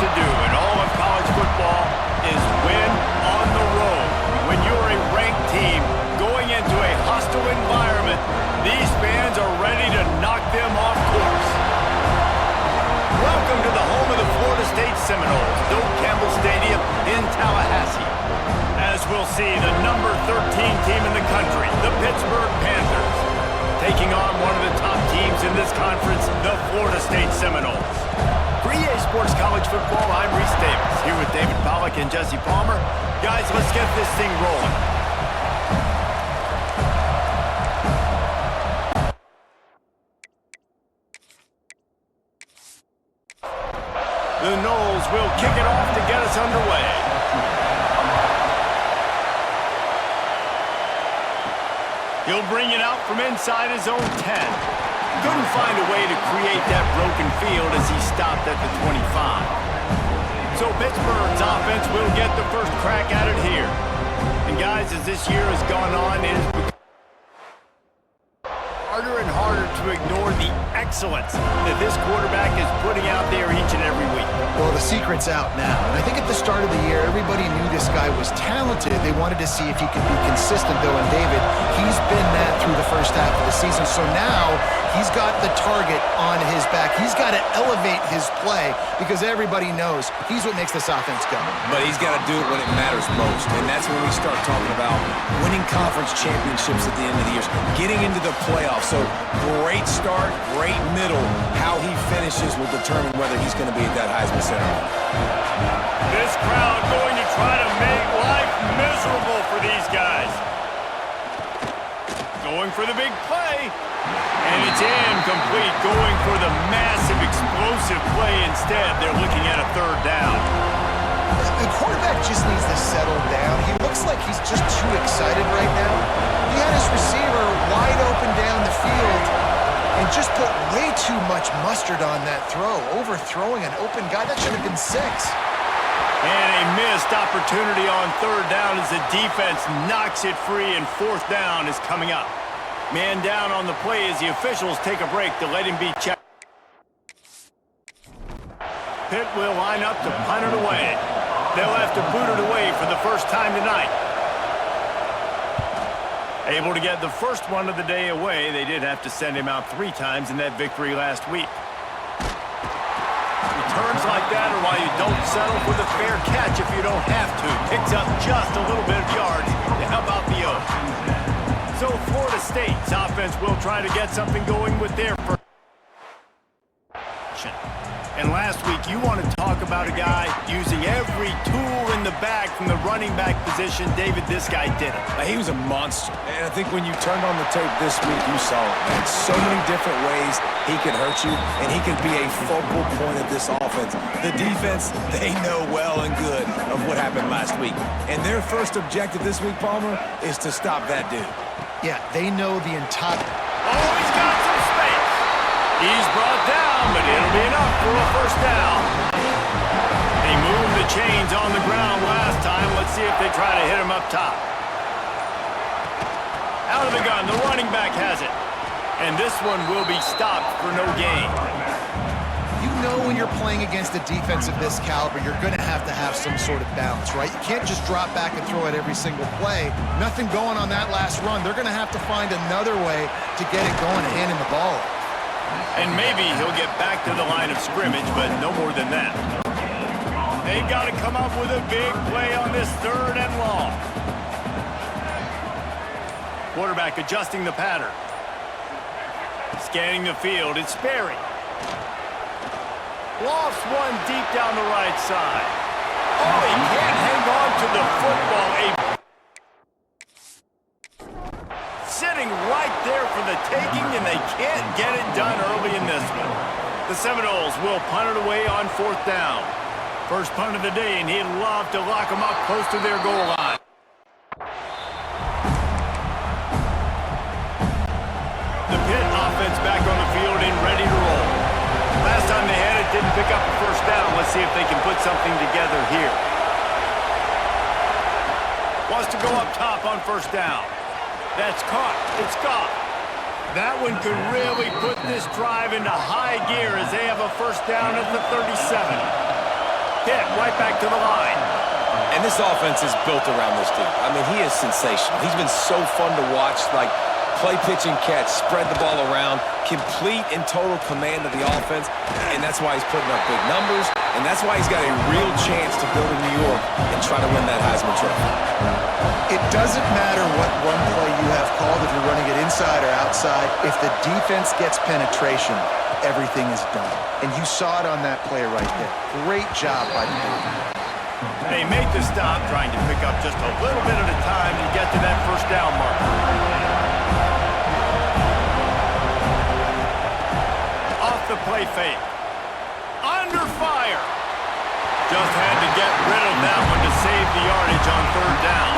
to do in all of college football is win on the road. When you're a ranked team going into a hostile environment, these fans are ready to knock them off course. Welcome to the home of the Florida State Seminoles, Doak Campbell Stadium in Tallahassee. As we'll see, the number 13 team in the country, the Pittsburgh Panthers, taking on one of the top teams in this conference, the Florida State Seminoles. For EA Sports College Football, I'm Reese Davis, here with David Pollack and Jesse Palmer. Guys, let's get this thing rolling. The Noles will kick it off to get us underway. He'll bring it out from inside his own 10. Couldn't find a way to create that broken field as he stopped at the 25. So Pittsburgh's offense will get the first crack at it here. And guys, as this year has gone on, it has become harder and harder to ignore the excellence that this quarterback is putting out there each and every week. Well, the secret's out now. And I think at the start of the year, everybody knew this guy was talented. They wanted to see if he could be consistent, though. And David, he's been that through the first half of the season. So now he's got the target on his back. He's got to elevate his play because everybody knows he's what makes this offense go. But he's got to do it when it matters most. And that's when we start talking about winning conference championships at the end of the year, getting into the playoffs. So great start, great middle. How he finishes will determine whether he's going to be at that Heisman ceremony. This crowd going to try to make life miserable for these guys. Going for the big play. And it's incomplete. Going for the massive explosive play instead. They're looking at a third down. The quarterback just needs to settle down. He looks like he's just too excited right now. He had his receiver wide open down the field and just put way too much mustard on that throw, overthrowing an open guy. That should have been 6. And a missed opportunity on third down as the defense knocks it free, and fourth down is coming up. Man down on the play as the officials take a break to let him be checked. Pitt will line up to punt it away. They'll have to boot it away for the first time tonight. Able to get the first one of the day away. They did have to send him out 3 times in that victory last week. Returns like that are why you don't settle for the fair catch if you don't have to. Picks up just a little bit of yards to help out the Oaks. So Florida State's offense will try to get something going with their first. And last week, you want to talk about a guy using every tool in the bag from the running back position. David, this guy did it. He was a monster. And I think when you turned on the tape this week, you saw it, man. So many different ways he could hurt you, and he could be a focal point of this offense. The defense, they know well and good of what happened last week. And their first objective this week, Palmer, is to stop that dude. Yeah, they know the entire... Oh, he's got some space. He's brought down, but it'll be enough for a first down. They moved the chains on the ground last time. Let's see if they try to hit him up top. Out of the gun, the running back has it. And this one will be stopped for no gain. You know when you're playing against a defense of this caliber, you're going to have some sort of balance, right? You can't just drop back and throw it every single play. Nothing going on that last run. They're going to have to find another way to get it going and handing the ball off. And maybe he'll get back to the line of scrimmage, but no more than that. They've got to come up with a big play on this third and long. Quarterback adjusting the pattern. Scanning the field, it's Sperry. Lofts one deep down the right side. Oh, he can't hang on to the football. Sitting right there for the taking, and they can't get it done early in this one. The Seminoles will punt it away on fourth down. First punt of the day, and he'd love to lock them up close to their goal line. The Pitt offense back on the field and ready to roll. Last time they had it, didn't pick up the first down. Let's see if they can put something together here. Wants to go up top on first down. That's caught. It's caught. That one could really put this drive into high gear as they have a first down at the 37. Pitt right back to the line. And this offense is built around this dude. I mean, he is sensational. He's been so fun to watch, like play, pitch, and catch, spread the ball around, complete and total command of the offense, and that's why he's putting up big numbers, and that's why he's got a real chance to go to New York and try to win that Heisman Trophy. It doesn't matter what run play you have called, if you're running it inside or outside. If the defense gets penetration, everything is done. And you saw it on that play right there. Great job by the defense. They make the stop, trying to pick up just a little bit at a time to get to that first down marker. Off the play fake. Under fire. Just had to get rid of that one to save the yardage on third down.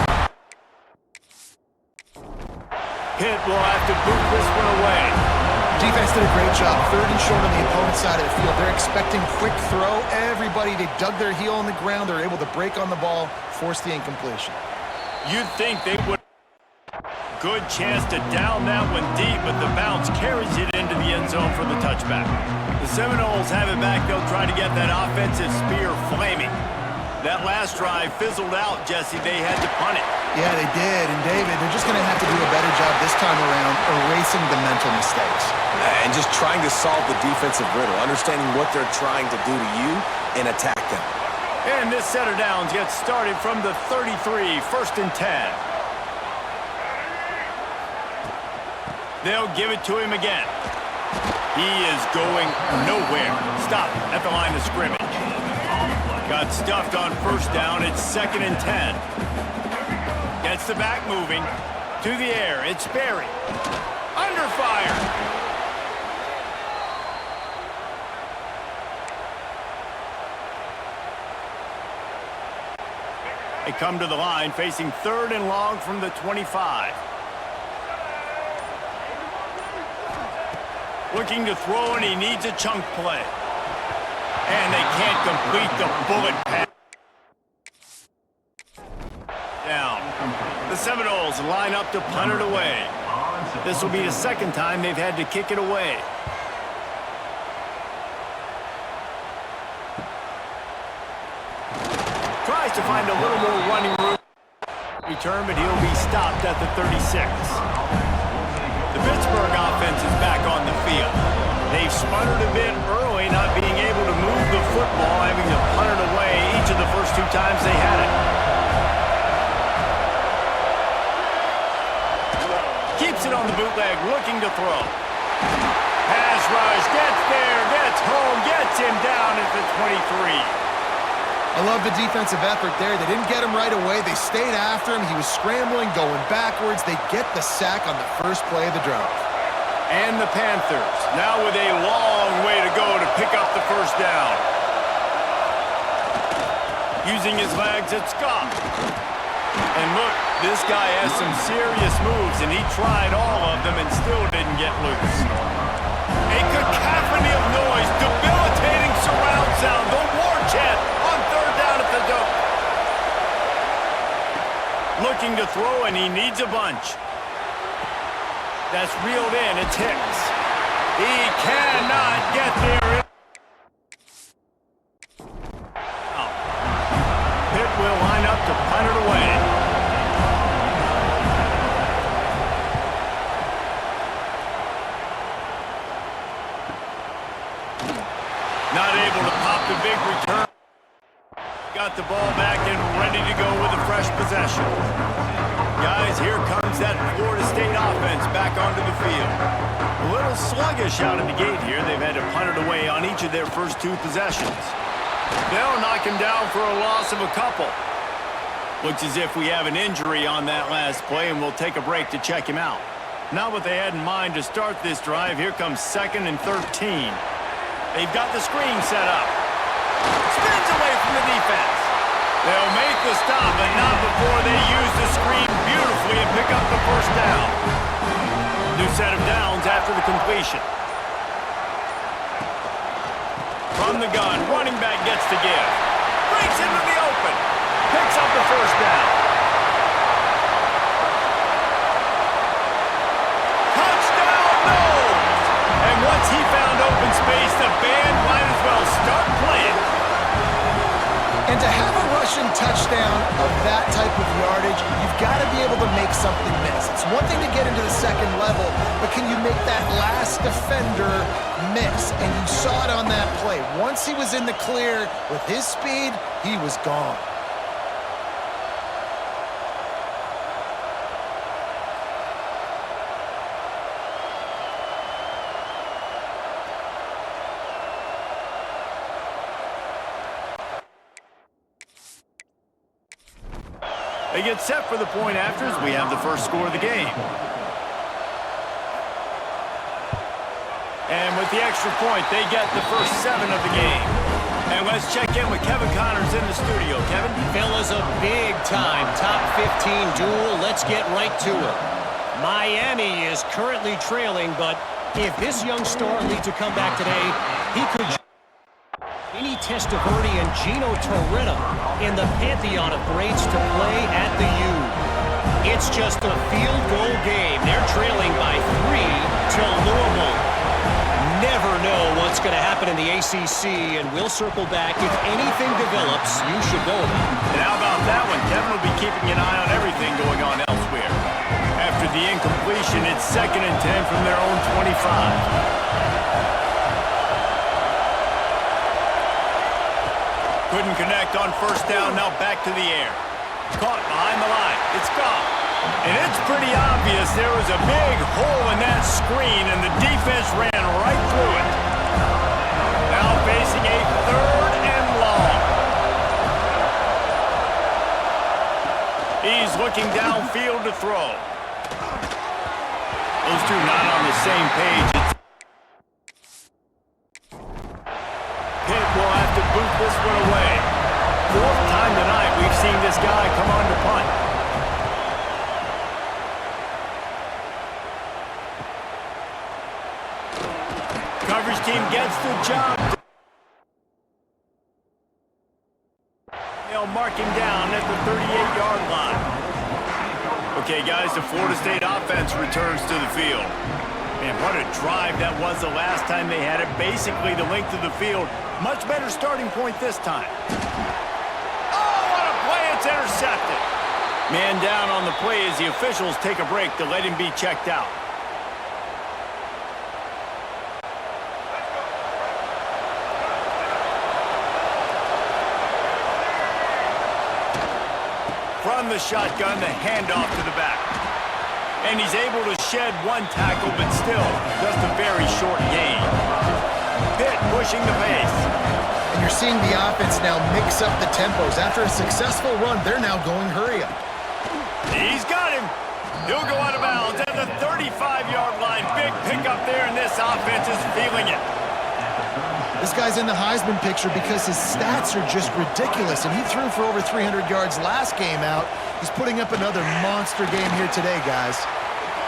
Pitt will have to boot this one away. Defense did a great job. Third and short on the opponent's side of the field. They're expecting quick throw. Everybody, they dug their heel on the ground. They're able to break on the ball, force the incompletion. You'd think they would. Good chance to down that one deep, but the bounce carries it into the end zone for the touchback. The Seminoles have it back. They'll try to get that offensive spear flaming. That last drive fizzled out, Jesse. They had to punt it. Yeah, they did. And David, they're just going to have to do a better job this time around erasing the mental mistakes. And just trying to solve the defensive riddle, understanding what they're trying to do to you and attack them. And this set of downs gets started from the 33, 1st and 10. They'll give it to him again. He is going nowhere. Stop at the line of scrimmage. Got stuffed on first down. It's 2nd and 10. Gets the back moving. To the air. It's Berry. Under fire. They come to the line facing 3rd and long from the 25. Looking to throw, and he needs a chunk play. And they can't complete the bullet pass. Down. The Seminoles line up to punt it away. This will be the 2nd time they've had to kick it away. Tries to find a little more running room. Return, but he'll be stopped at the 36. The Pittsburgh offense is back on the field. They've sputtered a bit early, not being able to move the football, having to punt it away each of the first 2 times they had it. Keeps it on the bootleg, looking to throw. Pass rush, gets there, gets home, gets him down at the 23. I love the defensive effort there. They didn't get him right away. They stayed after him. He was scrambling, going backwards. They get the sack on the first play of the drive. And the Panthers, now with a long way to go to pick up the first down. Using his legs, it's Scott. And look, this guy has some serious moves, and he tried all of them and still didn't get loose. A cacophony of noise, debilitating surround sound, the war chant on 3rd down at the dope. Looking to throw, and he needs a bunch. That's reeled in. It's Hicks. He cannot get there. Oh. Pitt will line up to punt it away. Not able to pop the big return. Got the ball back and ready to go with a fresh possession. Guys, here comes that Florida State offense back onto the field. A little sluggish out of the gate here. They've had to punt it away on each of their first 2 possessions. They'll knock him down for a loss of a couple. Looks as if we have an injury on that last play, and we'll take a break to check him out. Not what they had in mind to start this drive. Here comes 2nd and 13. They've got the screen set up. Spins away from the defense. They'll make the stop, but not before they use the screen beautifully and pick up the first down. New set of downs after the completion. From the gun, running back gets to give. Breaks into the open. Picks up the first down. Touchdown, Knowles! And once he found open space, the band might as well start playing. And to have a rushing touchdown of that type of yardage, you've got to be able to make something miss. It's one thing to get into the second level, but can you make that last defender miss? And you saw it on that play. Once he was in the clear with his speed, he was gone. They get set for the point afters. We have the first score of the game. And with the extra point, they get the first 7 of the game. And let's check in with Kevin Connors in the studio. Kevin? Fellas, a big-time top 15 duel. Let's get right to it. Miami is currently trailing, but if this young star leads a comeback today, he could... Vinny Testaverde and Gino Torretta in the pantheon of greats to play at the U. It's just a field goal game. They're trailing by 3 to Louisville. Never know what's going to happen in the ACC, and we'll circle back. If anything develops, you should know about it. And how about that one? Kevin will be keeping an eye on everything going on elsewhere. After the incompletion, it's 2nd and 10 from their own 25. Couldn't connect on first down, now back to the air. Caught behind the line, it's gone. And it's pretty obvious there was a big hole in that screen, and the defense ran right through it. Now facing a 3rd and long. He's looking downfield to throw. Those two not on the same page. Pitt will have to boot this one away. 4th time tonight we've seen this guy come on to punt. Coverage team gets the job. They'll mark him down at the 38-yard line. Okay, guys, the Florida State offense returns to the field. Man, what a drive that was the last time they had it. Basically the length of the field. Much better starting point this time. Oh, what a play. It's intercepted. Man down on the play as the officials take a break to let him be checked out. From the shotgun, the handoff to the back. And he's able to shed 1 tackle, but still just a very short gain. Pitt pushing the pace. And you're seeing the offense now mix up the tempos. After a successful run, they're now going hurry up. He's got him. He'll go out of bounds at the 35-yard line. Big pickup there, and this offense is feeling it. This guy's in the Heisman picture because his stats are just ridiculous, and he threw for over 300 yards last game out. He's putting up another monster game here today, guys.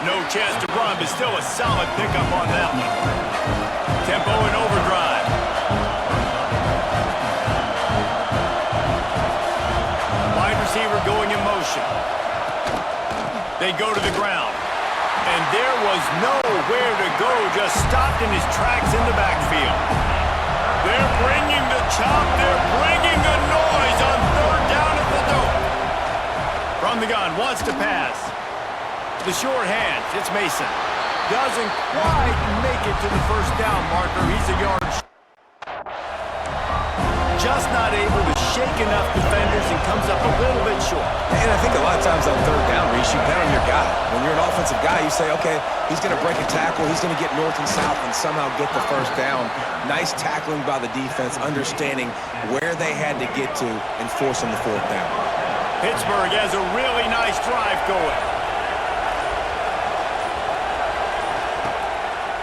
No chance to run, but still a solid pickup on that one. Tempo and overdrive. Wide receiver going in motion. They go to the ground. And there was nowhere to go, just stopped in his tracks in the backfield. They're bringing the chop, they're bringing the noise on 3rd down at the Dome. From the gun, wants to pass. The short hands, it's Mason. Doesn't quite make it to the first down marker. He's a yard short. Just not able to shake enough defenders and comes up a little bit short. And I think a lot of times on 3rd down, Reese, you bet on your guy. When you're an offensive guy, you say, okay, he's going to break a tackle, he's going to get north and south and somehow get the first down. Nice tackling by the defense, understanding where they had to get to and forcing the 4th down. Pittsburgh has a really nice drive going.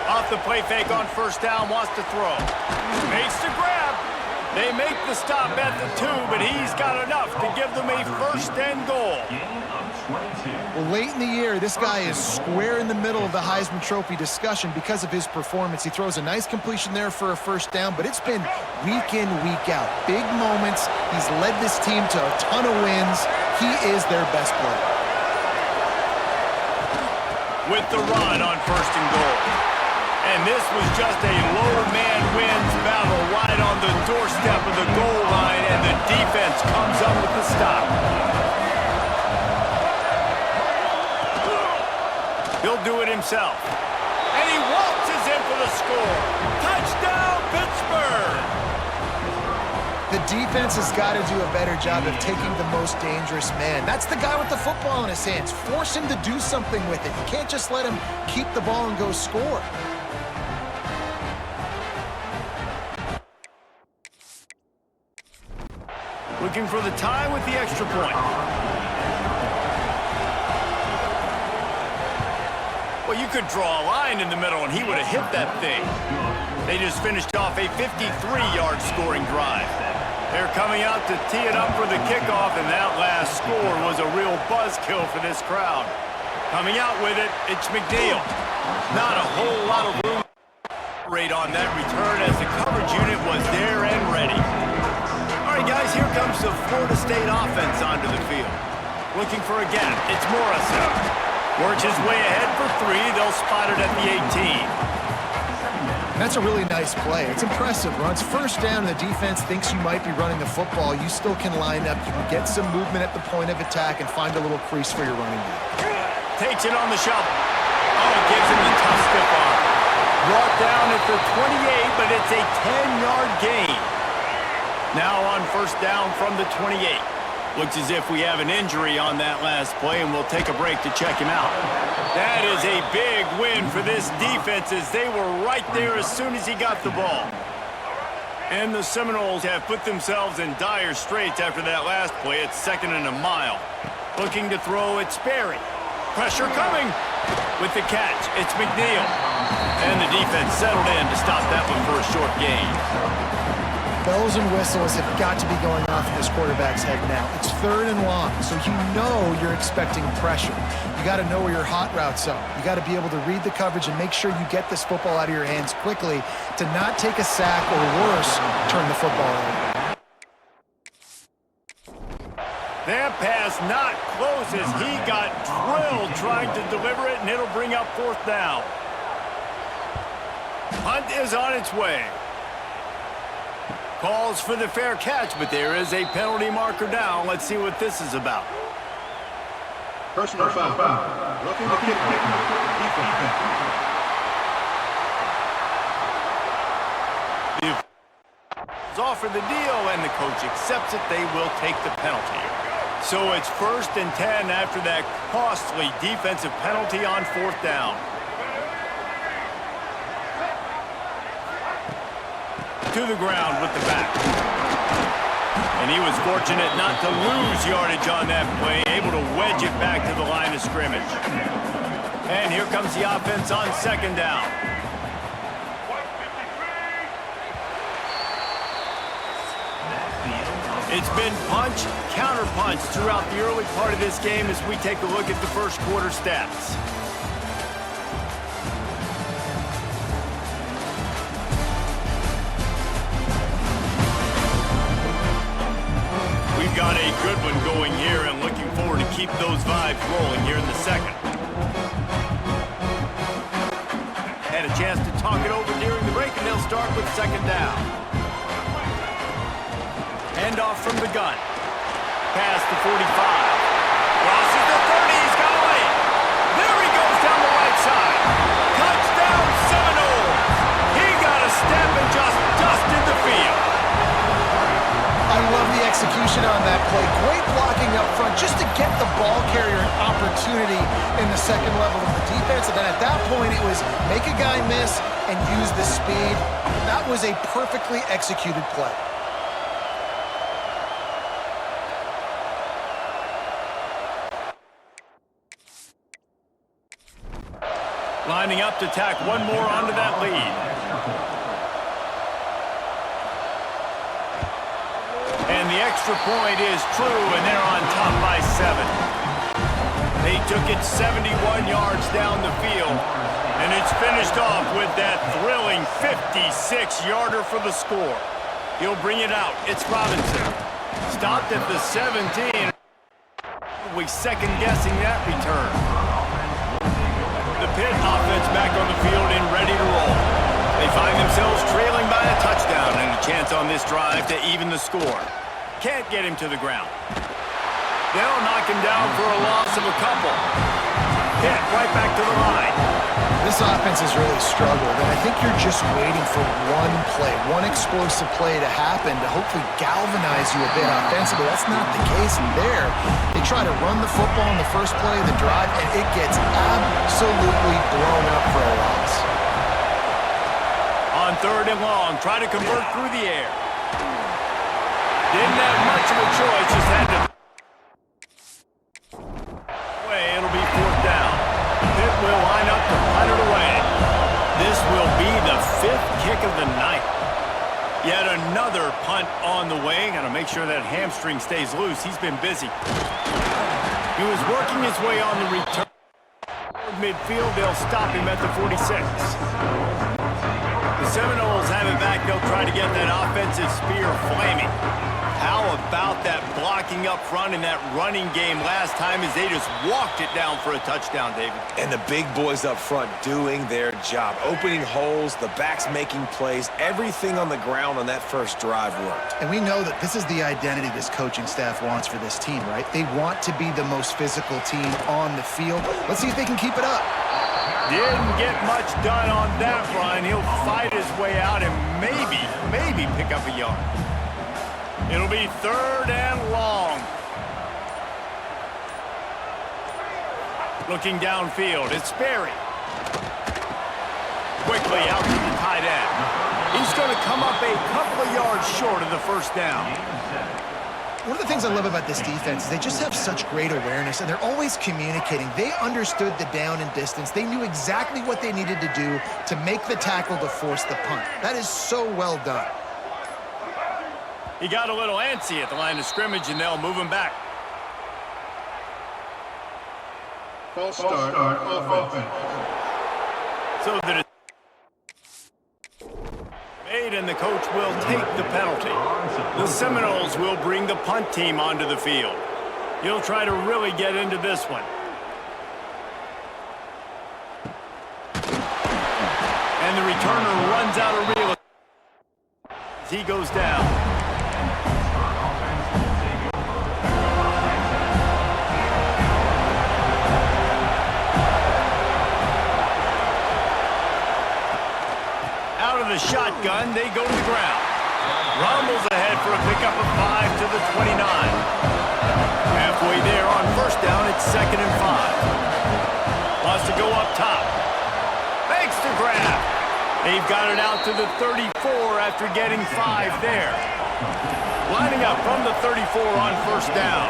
Off the play fake on first down, wants to throw. Makes the grab. They make the stop at the 2, but he's got enough to give them a 1st and goal. Well, late in the year, this guy is square in the middle of the Heisman Trophy discussion because of his performance. He throws a nice completion there for a 1st down, but it's been week in, week out. Big moments. He's led this team to a ton of wins. He is their best player. With the run on 1st and goal. And this was just a low man wins battle right on the doorstep of the goal line, and the defense defense comes up with the stop. He'll do it himself. And he waltzes in for the score. Touchdown, Pittsburgh! The defense has got to do a better job of taking the most dangerous man. That's the guy with the football in his hands. Force him to do something with it. You can't just let him keep the ball and go score. Looking for the tie with the extra point. Well, you could draw a line in the middle and he would have hit that thing. They just finished off a 53-yard scoring drive. They're coming out to tee it up for the kickoff, and that last score was a real buzzkill for this crowd. Coming out with it, it's McNeil. Not a whole lot of room rate on that return as the coverage unit was there and ready. All right, guys, here comes the Florida State offense onto the field. Looking for a gap. It's Morrison. Works his way ahead for 3. They'll spot it at the 18. That's a really nice play. It's impressive. Runs first down, and the defense thinks you might be running the football. You still can line up. You can get some movement at the point of attack and find a little crease for your running back. Takes it on the shovel. Oh, it gives him the tough stiff arm. Brought down at the 28, but it's a 10-yard gain. Now on first down from the 28. Looks as if we have an injury on that last play, and we'll take a break to check him out. That is a big win for this defense as they were right there as soon as he got the ball. And the Seminoles have put themselves in dire straits after that last play. It's 2nd and a mile. Looking to throw, it's Sperry. Pressure coming with the catch. It's McNeil. And the defense settled in to stop that one for a short gain. Bells and whistles have got to be going off in this quarterback's head now. It's 3rd and long, so you know you're expecting pressure. You got to know where your hot routes are. You got to be able to read the coverage and make sure you get this football out of your hands quickly to not take a sack or worse, turn the football over. That pass not close as he got drilled trying to deliver it, and it'll bring up 4th down. Hunt is on its way. Calls for the fair catch, but there is a penalty marker down. Let's see what this is about. Personal foul. Roughing the kick. Defense offer the deal, and the coach accepts it. They will take the penalty. So it's 1st and 10 after that costly defensive penalty on 4th down. To the ground with the back. And he was fortunate not to lose yardage on that play, able to wedge it back to the line of scrimmage. And here comes the offense on 2nd down. It's been punch, counter punch throughout the early part of this game as we take a look at the first quarter stats. Got a good one going here and looking forward to keep those vibes rolling here in the second. Had a chance to talk it over during the break, and they'll start with 2nd down. Hand off from the gun. Pass to 45. Crosses the 30. He's got away. There he goes down the right side. Touchdown Seminoles. He got a step and just dusted the field. I love the execution on that play. Great blocking up front just to get the ball carrier an opportunity in the second level of the defense. And then at that point, it was make a guy miss and use the speed. That was a perfectly executed play. Lining up to tack one more onto that lead. And the extra point is true, and they're on top by 7. They took it 71 yards down the field, and it's finished off with that thrilling 56-yarder for the score. He'll bring it out. It's Robinson. Stopped at the 17. We're second-guessing that return. The Pitt offense back on the field and ready to roll. They find themselves trailing by a touchdown and a chance on this drive to even the score. can't get him to the ground. They'll knock him down for a loss of a couple. Pitt right back to the line. This offense has really struggled, and I think you're just waiting for one play, one explosive play to happen to hopefully galvanize you a bit offensively. That's not the case there. They try to run the football in the first play of the drive, and it gets absolutely blown up for a loss. On 3rd and long, try to convert through the air. Didn't have much of a choice, just had to... It'll be 4th down. Pitt will line up to punt it away. This will be the 5th kick of the night. Yet another punt on the way. Got to make sure that hamstring stays loose. He's been busy. He was working his way on the return. Midfield, they'll stop him at the 46. The Seminoles have it back. They'll try to get that offensive spear flaming. How about that blocking up front in that running game last time as they just walked it down for a touchdown, David? And the big boys up front doing their job. Opening holes, the backs making plays. Everything on the ground on that first drive worked. And we know that this is the identity this coaching staff wants for this team, right? They want to be the most physical team on the field. Let's see if they can keep it up. Didn't get much done on that run. He'll fight his way out and maybe pick up a yard. It'll be 3rd and long. Looking downfield, it's Sperry. Quickly out to the tight end. He's going to come up a couple of yards short of the 1st down. One of the things I love about this defense is they just have such great awareness, and they're always communicating. They understood the down and distance. They knew exactly what they needed to do to make the tackle to force the punt. That is so well done. He got a little antsy at the line of scrimmage, and they'll move him back. False start on offense. So that it's made, and the coach will take the penalty. The Seminoles will bring the punt team onto the field. He'll try to really get into this one. And the returner runs out of real as he goes down. The shotgun, they go to the ground. Rumbles ahead for a pickup of 5 to the 29. Halfway there on 1st down, it's 2nd and 5. Wants to go up top. Makes the grab. They've got it out to the 34 after getting 5 there. Lining up from the 34 on 1st down.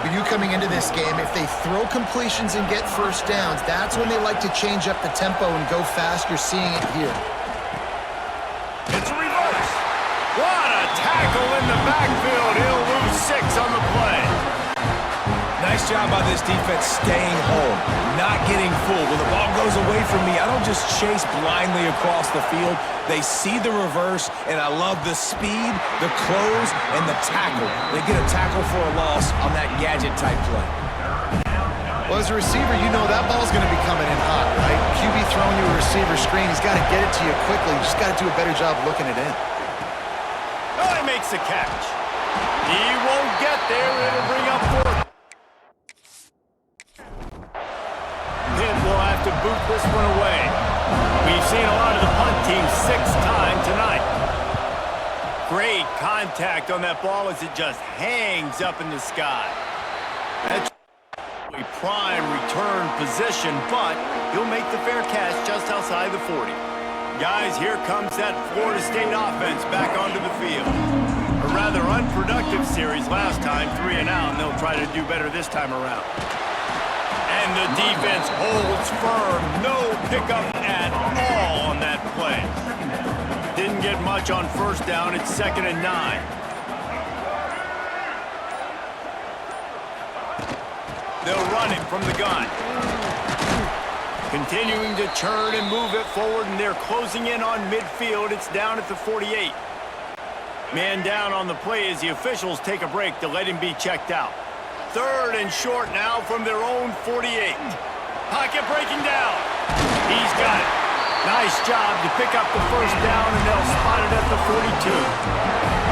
For you coming into this game, if they throw completions and get 1st downs, that's when they like to change up the tempo and go fast. You're seeing it here. It's a reverse. What a tackle in the backfield. He'll lose 6 on the play. Nice job by this defense staying home, not getting fooled. When the ball goes away from me, I don't just chase blindly across the field. They see the reverse, and I love the speed, the close, and the tackle. They get a tackle for a loss on that gadget-type play. Well, as a receiver, you know that ball's going to be coming in hot, right? QB throwing you a receiver screen, he's got to get it to you quickly. You just got to do a better job looking it in. Oh, he makes the catch. He won't get there. It'll bring up 4th. Pitt will have to boot this one away. We've seen a lot of the punt team 6 times tonight. Great contact on that ball as it just hangs up in the sky. That's a prime return position, but he'll make the fair catch just outside the 40. Guys, here comes that Florida State offense back onto the field. A rather unproductive series last time, 3 and out, and they'll try to do better this time around. And the defense holds firm. No pickup at all on that play. Didn't get much on 1st down. It's 2nd and 9. They'll run it from the gun. Continuing to turn and move it forward, and they're closing in on midfield. It's down at the 48. Man down on the play as the officials take a break to let him be checked out. 3rd and short now from their own 48. Pocket breaking down. He's got it. Nice job to pick up the 1st down, and they'll spot it at the 42.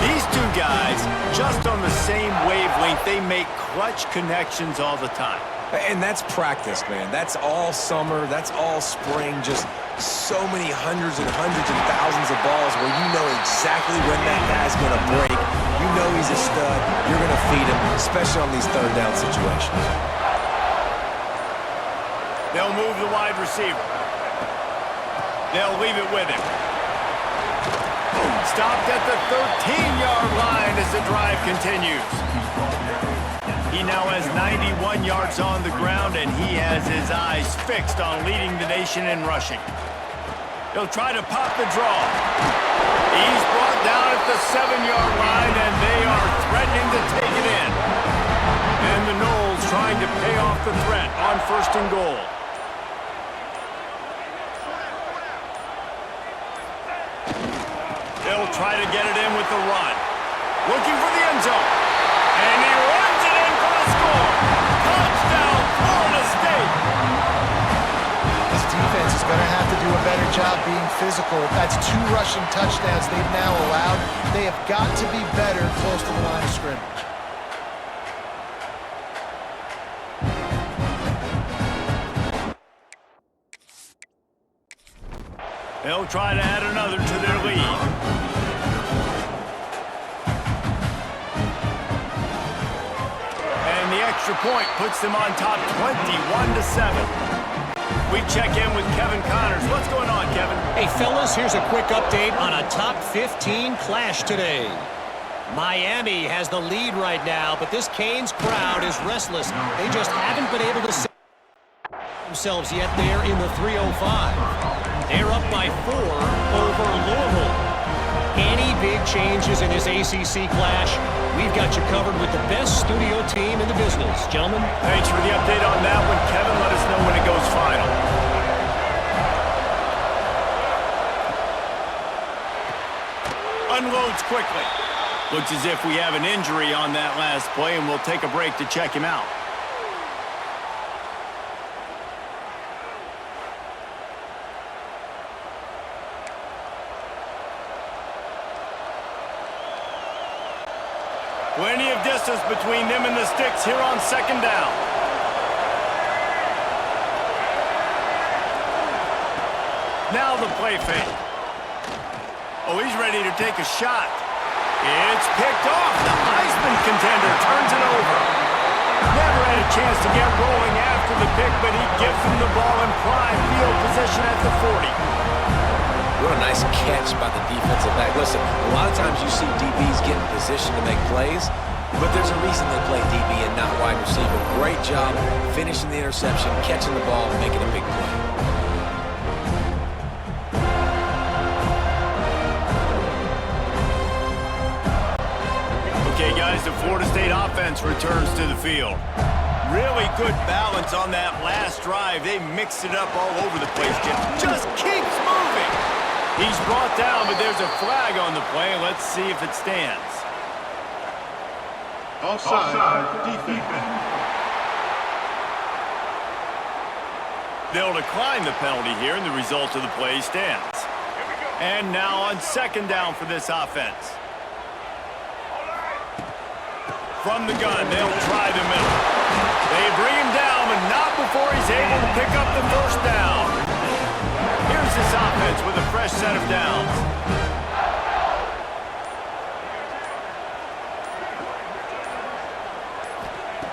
These two guys, just on the same wavelength, they make clutch connections all the time. And that's practice, man. That's all summer. That's all spring. Just so many hundreds and thousands of balls where you know exactly when that guy's going to break. You know he's a stud. You're going to feed him, especially on these third down situations. They'll move the wide receiver. They'll leave it with him. Stopped at the 13-yard line as the drive continues. He now has 91 yards on the ground, and he has his eyes fixed on leading the nation in rushing. He'll try to pop the draw. He's brought down at the 7-yard line, and they are threatening to take it in. And the Noles trying to pay off the threat on 1st and goal. They'll try to get it in with the run. Looking for the end zone. And he runs it in for the score. Touchdown, Florida State. This defense is going to have to do a better job being physical. That's 2 rushing touchdowns they've now allowed. They have got to be better close to the line of scrimmage. They'll try to add another to their lead. And the extra point puts them on top 21-7. We check in with Kevin Connors. What's going on, Kevin? Hey, fellas, here's a quick update on a top 15 clash today. Miami has the lead right now, but this Canes crowd is restless. They just haven't been able to save themselves yet there in the 305. They're up by 4 over Louisville. Any big changes in this ACC clash, we've got you covered with the best studio team in the business. Gentlemen. Thanks for the update on that one, Kevin. Let us know when it goes final. Unloads quickly. Looks as if we have an injury on that last play, and we'll take a break to check him out. Plenty of distance between them and the sticks here on 2nd down. Now the play fake. Oh, he's ready to take a shot. It's picked off. The Heisman contender turns it over. Never had a chance to get rolling after the pick, but he gives them the ball in prime field position at the 40. What a nice catch by the defensive back. Listen, a lot of times you see DBs get in position to make plays, but there's a reason they play DB and not wide receiver. Great job finishing the interception, catching the ball, and making a big play. Okay, guys, the Florida State offense returns to the field. Really good balance on that last drive. They mixed it up all over the place, Jim. Just keeps moving. He's brought down, but there's a flag on the play. Let's see if it stands. Offside. Defense. They'll decline the penalty here, and the result of the play stands. And now on 2nd down for this offense. From the gun, they'll try the middle. They bring him down, but not before he's able to pick up the 1st down. Here's this offense with a fresh set of downs.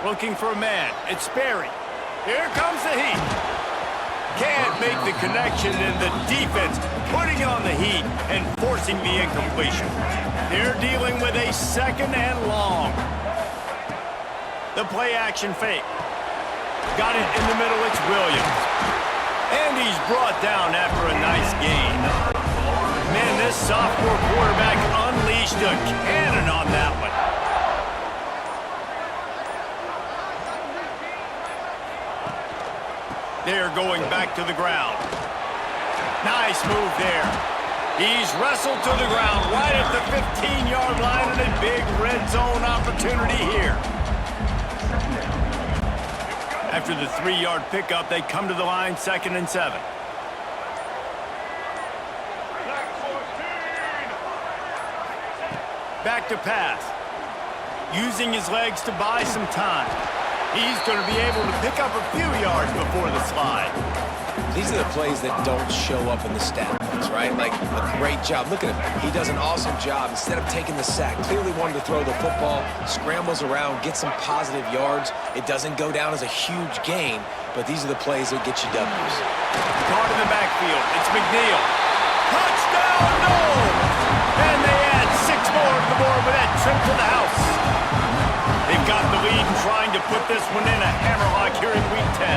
Looking for a man. It's Sperry. Here comes the heat. Can't make the connection, and the defense putting on the heat and forcing the incompletion. They're dealing with a 2nd and long. The play action fake. Got it in the middle. It's Williams. And he's brought down after a nice gain. Man, this sophomore quarterback unleashed a cannon on that one. They're going back to the ground. Nice move there. He's wrestled to the ground right at the 15-yard line, and a big red zone opportunity here. After the 3-yard pickup, they come to the line, 2nd and 7. Back to pass. Using his legs to buy some time. He's going to be able to pick up a few yards before the slide. These are the plays that don't show up in the stat books, right? Like a great job. Look at him. He does an awesome job. Instead of taking the sack, clearly wanted to throw the football, scrambles around, get some positive yards. It doesn't go down as a huge gain, but these are the plays that get you W's. Caught in the backfield. It's McNeil. Touchdown, Knowles! And they add 6 more to the board with that trip to the house. They've got the lead and trying to put this one in a hammerlock here in Week 10.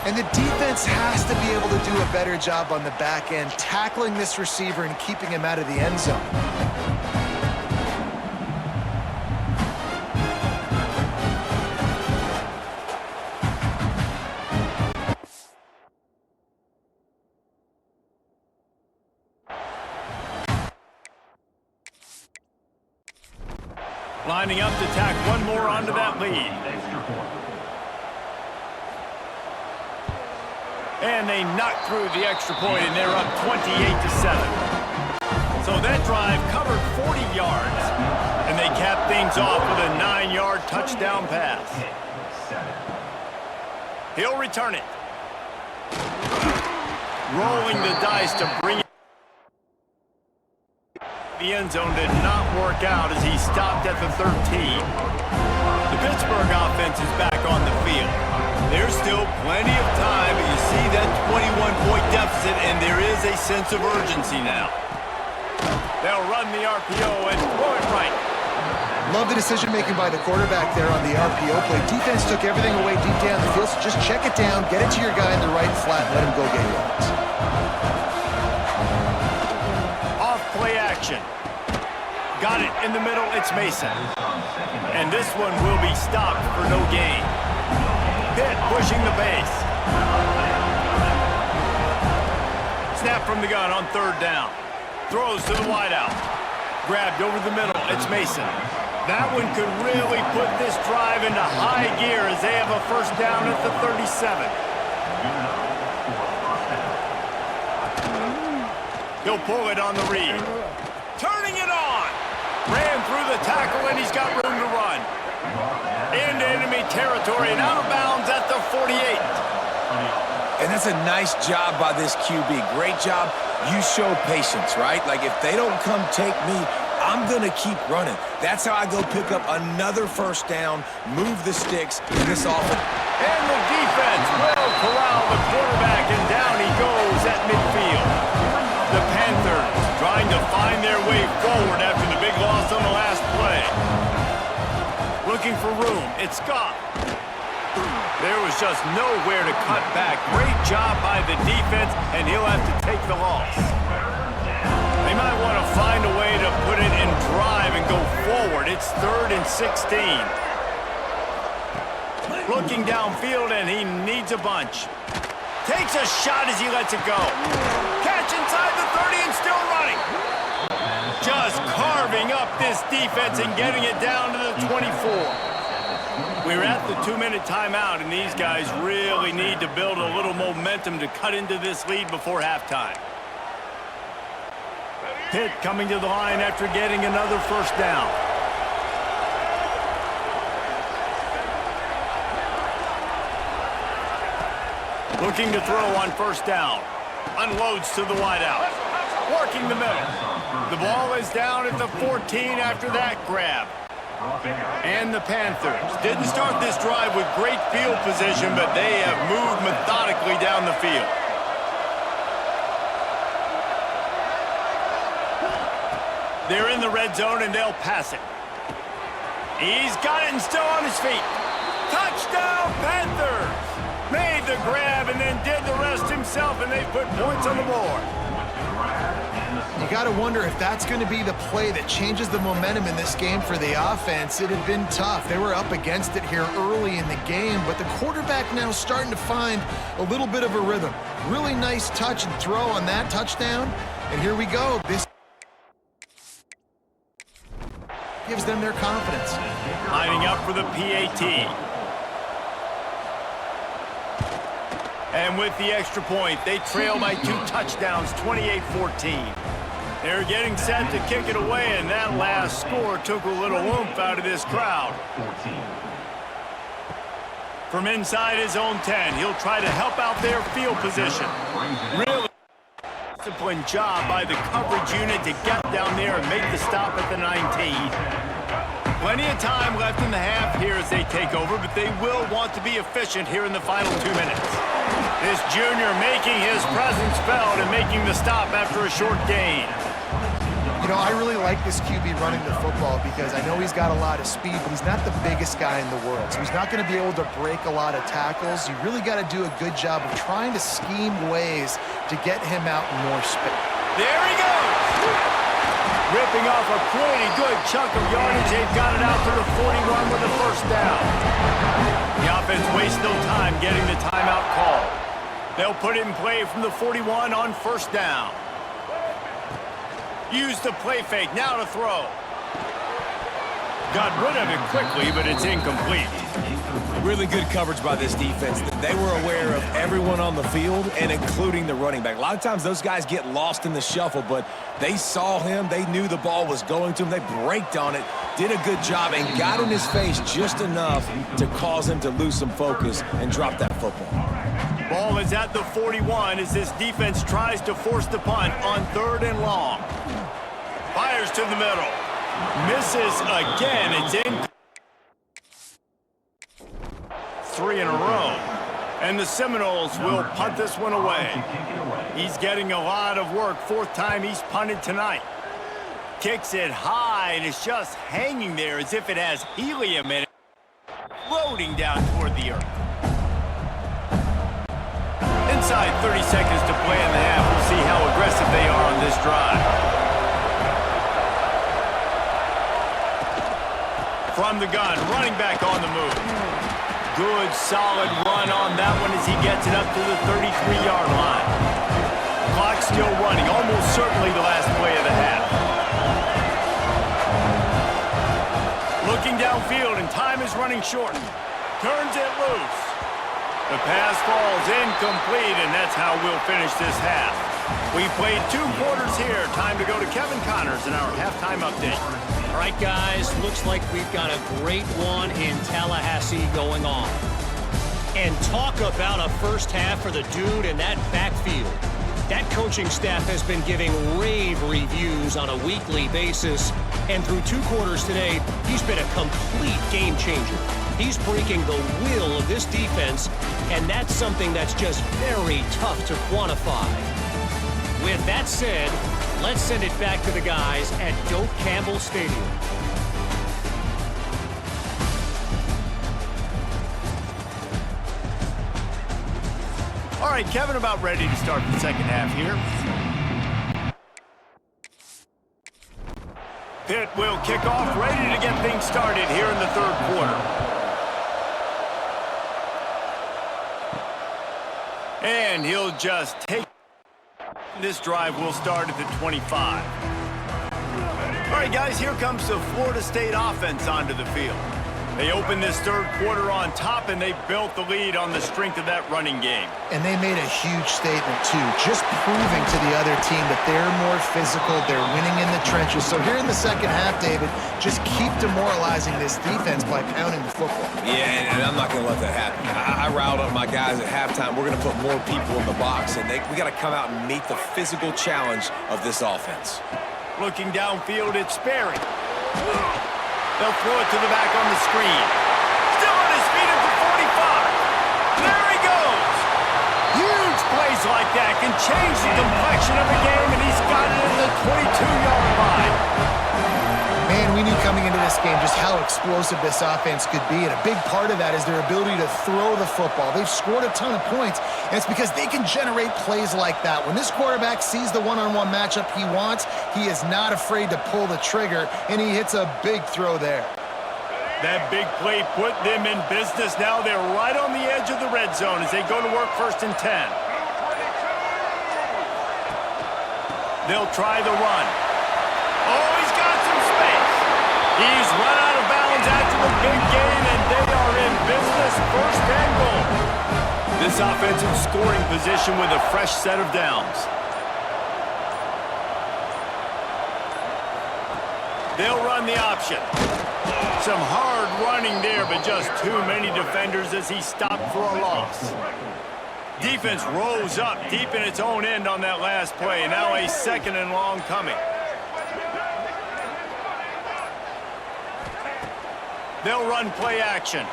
And the defense has to be able to do a better job on the back end, tackling this receiver and keeping him out of the end zone. Lining up to tack one more onto that lead. And they knock through the extra point, and they're up 28-7. So that drive covered 40 yards, and they cap things off with a 9-yard touchdown pass. He'll return it. Rolling the dice to bring it. The end zone did not work out as he stopped at the 13. The Pittsburgh offense is back on the field. There's still plenty of time, but you see that 21-point deficit, and there is a sense of urgency now. They'll run the RPO and throw it right. Love the decision-making by the quarterback there on the RPO play. Defense took everything away deep down the field, so just check it down, get it to your guy in the right flat, and let him go get yards. Off play action. Got it in the middle, it's Mason. And this one will be stopped for no gain. Pitt pushing the base. Snap from the gun on 3rd down. Throws to the wideout. Grabbed over the middle, it's Mason. That one could really put this drive into high gear as they have a 1st down at the 37. He'll pull it on the read. Turning it on. Ran through the tackle and he's got room to run. Into enemy territory and out of bounds at the 48. And that's a nice job by this QB. Great job. You show patience, right? Like, if they don't come take me, I'm going to keep running. That's how I go pick up another 1st down, move the sticks in this offense. And the defense will corral the quarterback, and down he goes at midfield. The Panthers trying to find their way forward after the big loss on the last play. Looking for room. It's Scott. There was just nowhere to cut back. Great job by the defense, and he'll have to take the loss. They might want to find a way to put it in drive and go forward. It's 3rd and 16. Looking downfield, and he needs a bunch. Takes a shot as he lets it go. Catch inside the 30 and still running. Just carving up this defense and getting it down to the 24. We're at the 2-minute timeout, and these guys really need to build a little momentum to cut into this lead before halftime. Pitt coming to the line after getting another 1st down. Looking to throw on 1st down. Unloads to the wideout. Working the middle. The ball is down at the 14 after that grab. And the Panthers didn't start this drive with great field position, but they have moved methodically down the field. They're in the red zone, and they'll pass it. He's got it and still on his feet. Touchdown, Panthers! Made the grab and then did the rest himself, and they put points on the board. You got to wonder if that's going to be the play that changes the momentum in this game for the offense. It had been tough. They were up against it here early in the game, but the quarterback now starting to find a little bit of a rhythm. Really nice touch and throw on that touchdown, and here we go. This gives them their confidence. Lining up for the PAT. And with the extra point, they trail by 2 touchdowns, 28-14. They're getting set to kick it away, and that last score took a little oomph out of this crowd. From inside his own 10, he'll try to help out their field position. Really disciplined job by the coverage unit to get down there and make the stop at the 19. Plenty of time left in the half here as they take over, but they will want to be efficient here in the final 2 minutes. This junior making his presence felt and making the stop after a short gain. You know, I really like this QB running the football because I know he's got a lot of speed, but he's not the biggest guy in the world. So he's not going to be able to break a lot of tackles. You really got to do a good job of trying to scheme ways to get him out in more space. There he goes! Ripping off a pretty good chunk of yardage. They've got it out to the 41 with a first down. The offense wastes no time getting the timeout call. They'll put it in play from the 41 on first down. Use the play fake, now to throw. Got rid of it quickly, but it's incomplete. Really good coverage by this defense. They were aware of everyone on the field and including the running back. A lot of times those guys get lost in the shuffle, but they saw him. They knew the ball was going to him. They braked on it, did a good job, and got in his face just enough to cause him to lose some focus and drop that football. Ball is at the 41 as this defense tries to force the punt on 3rd and long. Fires to the middle. Misses again. It's in. 3 in a row. And the Seminoles will punt this one away. He's getting a lot of work. 4th time he's punted tonight. Kicks it high and it's just hanging there as if it has helium in it. Floating down toward the earth. Inside 30 seconds to play in the half. We'll see how aggressive they are on this drive. From the gun, running back on the move. Good, solid run on that one as he gets it up to the 33-yard line. Clock still running, almost certainly the last play of the half. Looking downfield, and time is running short. Turns it loose. The pass falls incomplete, and that's how we'll finish this half. We've played 2 quarters here. Time to go to Kevin Connors in our halftime update. All right, guys, looks like we've got a great one in Tallahassee going on. And talk about a first half for the dude in that backfield. That coaching staff has been giving rave reviews on a weekly basis. And through 2 quarters today, he's been a complete game changer. He's breaking the will of this defense, and that's something that's just very tough to quantify. With that said, let's send it back to the guys at Doak Campbell Stadium. All right, Kevin, about ready to start the second half here. Pitt will kick off, ready to get things started here in the 3rd quarter. And he'll just take. This drive will start at the 25. All right, guys, here comes the Florida State offense onto the field. They opened this 3rd quarter on top, and they built the lead on the strength of that running game. And they made a huge statement, too, just proving to the other team that they're more physical, they're winning in the trenches. So here in the second half, David, just keep demoralizing this defense by pounding the football. Yeah, and I'm not going to let that happen. I riled up my guys at halftime. We're going to put more people in the box, and we got to come out and meet the physical challenge of this offense. Looking downfield, it's Sperry. They'll throw it to the back on the screen. Still on his feet at the 45. There he goes. Huge plays like that can change the complexion of the game, and he's got it at the 22-yard line. Man, we knew coming into this game just how explosive this offense could be, and a big part of that is their ability to throw the football. They've scored a ton of points, and it's because they can generate plays like that. When this quarterback sees the one-on-one matchup he wants, he is not afraid to pull the trigger, and he hits a big throw there. That big play put them in business. Now they're right on the edge of the red zone as they go to work 1st and 10. They'll try the run. Oh, he's got some space. He's run out of bounds after the big gain, and they are in business. 1st and goal. This offensive scoring position with a fresh set of downs. They'll run the option. Some hard running there, but just too many defenders as he stopped for a loss. Defense rose up deep in its own end on that last play. Now a 2nd and long coming. They'll run play action.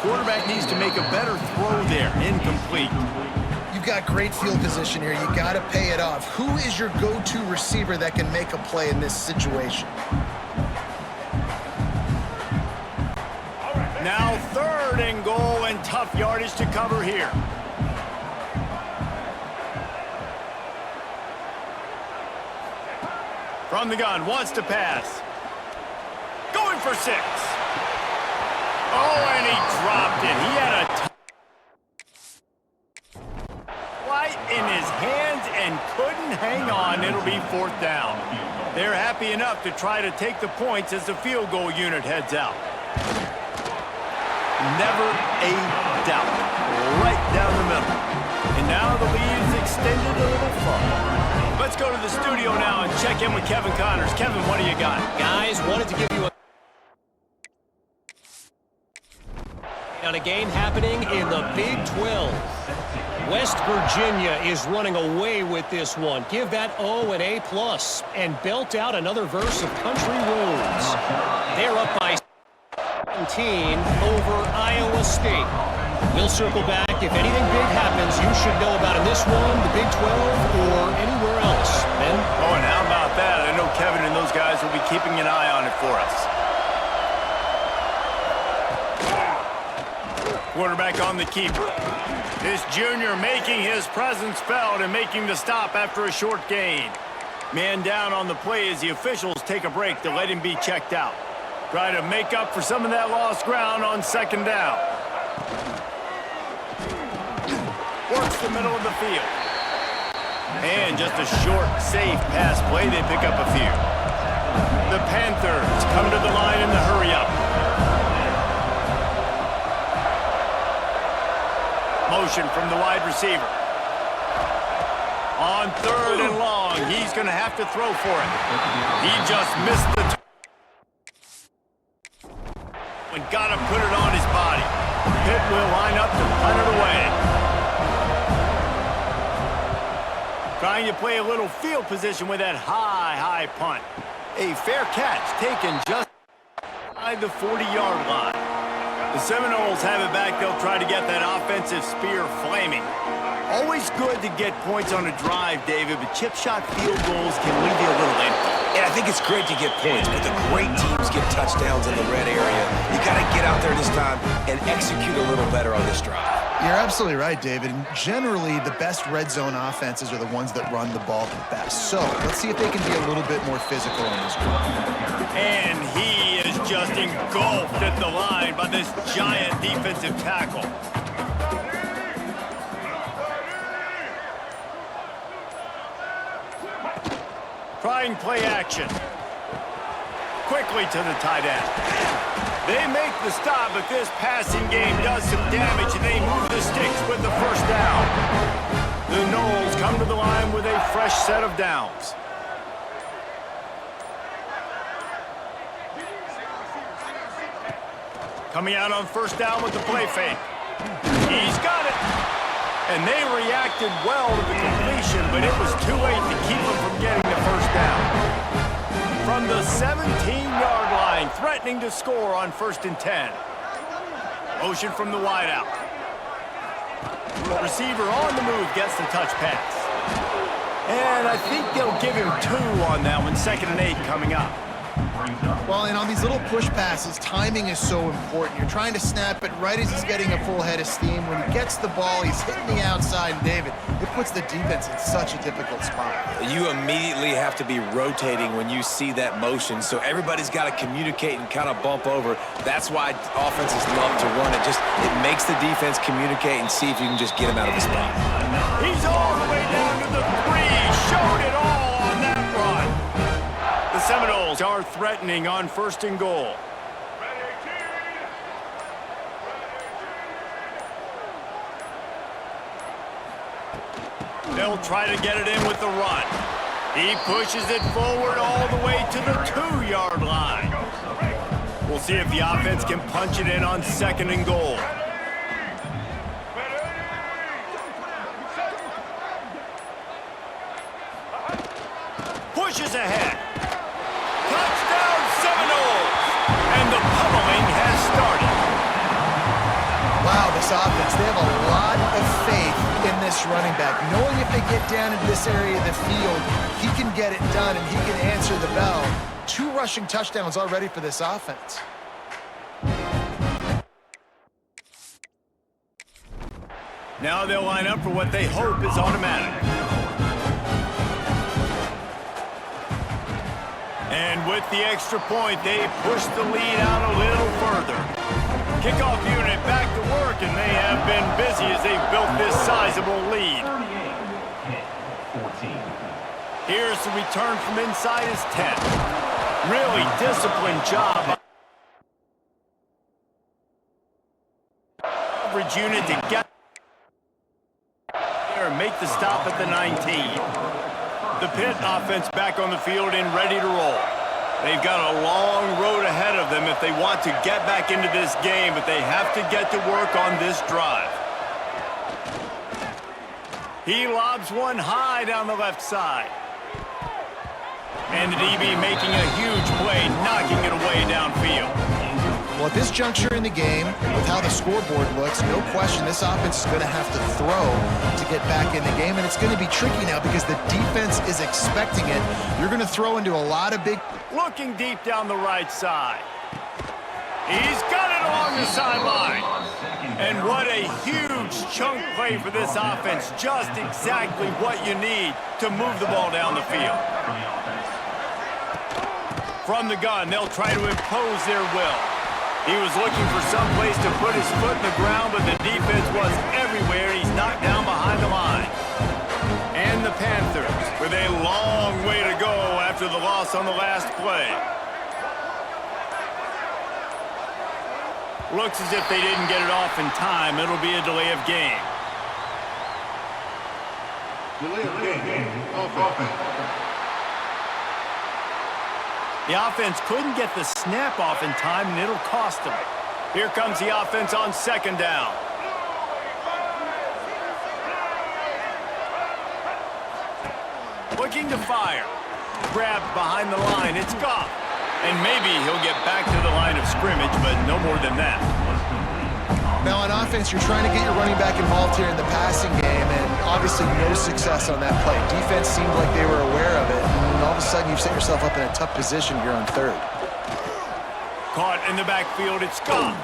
Quarterback needs to make a better throw there. Incomplete. You've got great field position here. You got to pay it off. Who is your go-to receiver that can make a play in this situation? Now 3rd and goal and tough yardage to cover here. From the gun, wants to pass. Going for 6. Oh, and he dropped it. He had a right in his hands and couldn't hang on. It'll be 4th down. They're happy enough to try to take the points as the field goal unit heads out. Never a doubt. Right down the middle. And now the lead is extended a little further. Let's go to the studio now and check in with Kevin Connors. Kevin, what do you got? Guys, wanted to give you on a game happening in the Big 12. West Virginia is running away with this one. Give that O an A+, and belt out another verse of Country Roads. They're up by 17 over Iowa State. We'll circle back. If anything big happens, you should know about in this one, the Big 12, or anywhere else. Ben? Oh, and how about that? I know Kevin and those guys will be keeping an eye on it for us. Quarterback on the keeper. This junior making his presence felt and making the stop after a short gain. Man down on the play as the officials take a break to let him be checked out. Try to make up for some of that lost ground on 2nd down. Works the middle of the field. And just a short, safe pass play. They pick up a few. The Panthers come to the line in the hurry-up. Motion from the wide receiver. On 3rd and long, he's going to have to throw for it. He just missed the and got to put it on his body. Pitt will line up to punt it away. Trying to play a little field position with that high punt. A fair catch taken just by the 40-yard line. The Seminoles have it back. They'll try to get that offensive spear flaming. Always good to get points on a drive, David, but chip shot field goals can leave you a little empty. And I think it's great to get points, but the great teams get touchdowns in the red area. You got to get out there this time and execute a little better on this drive. You're absolutely right, David. And generally, the best red zone offenses are the ones that run the ball the best. So let's see if they can be a little bit more physical in this one. And he is just engulfed at the line by this giant defensive tackle. Trying play action. Quickly to the tight end. They make the stop, but this passing game does some damage, and they move the sticks with the 1st down. The Noles come to the line with a fresh set of downs. Coming out on 1st down with the play fake. He's got it. And they reacted well to the completion, but it was too late to keep them from getting the 1st down. From the 17-yard line, threatening to score on 1st and 10. Motion from the wideout. Receiver on the move gets the touch pass. And I think they'll give him 2 on that one. 2nd and 8 coming up. Well, and on these little push passes, timing is so important. You're trying to snap it right as he's getting a full head of steam. When he gets the ball, he's hitting the outside. And David, it puts the defense in such a difficult spot. You immediately have to be rotating when you see that motion, so everybody's got to communicate and kind of bump over. That's why offenses love to run it. It makes the defense communicate and see if you can just get him out of the spot. He's all the way down to the 3. Showed it all on that run. The Seminoles are threatening on 1st and goal. They'll try to get it in with the run. He pushes it forward all the way to the 2-yard line. We'll see if the offense can punch it in on 2nd and goal. Pushes ahead. Touchdown Seminoles! And the pummeling has started. Wow, this offense, they have a lot of faith in this running back. Knowing if they get down into this area of the field, he can get it done and he can answer the bell. 2 rushing touchdowns already for this offense. Now they'll line up for what they hope is automatic. And with the extra point, they push the lead out a little further. Kickoff unit back to work, and they have been busy as they've built this sizable lead. 14. Here's the return from inside his 10. Really disciplined job. Average unit to get there and make the stop at the 19. The Pitt offense back on the field and ready to roll. They've got a long road ahead of them if they want to get back into this game, but they have to get to work on this drive. He lobs one high down the left side. And the DB making a huge play, knocking it away downfield. Well, at this juncture in the game, with how the scoreboard looks, no question this offense is going to have to throw to get back in the game, and it's going to be tricky now because the defense is expecting it. You're going to throw into a lot of big... Looking deep down the right side. He's got it along the sideline. And what a huge chunk play for this offense. Just exactly what you need to move the ball down the field. From the gun, they'll try to impose their will. He was looking for some place to put his foot in the ground, but the defense was everywhere. He's knocked down behind the line. And the Panthers with a long way to go after the loss on the last play. Looks as if they didn't get it off in time. It'll be a delay of game. Delay of game. Offense. The offense couldn't get the snap off in time, and it'll cost them. Here comes the offense on 2nd down. Looking to fire. Grabbed behind the line. It's Goff. And maybe he'll get back to the line of scrimmage, but no more than that. Now on offense, you're trying to get your running back involved here in the passing game, and obviously no success on that play. Defense seemed like they were aware of it, and all of a sudden you've set yourself up in a tough position here on 3rd. Caught in the backfield, it's Goff.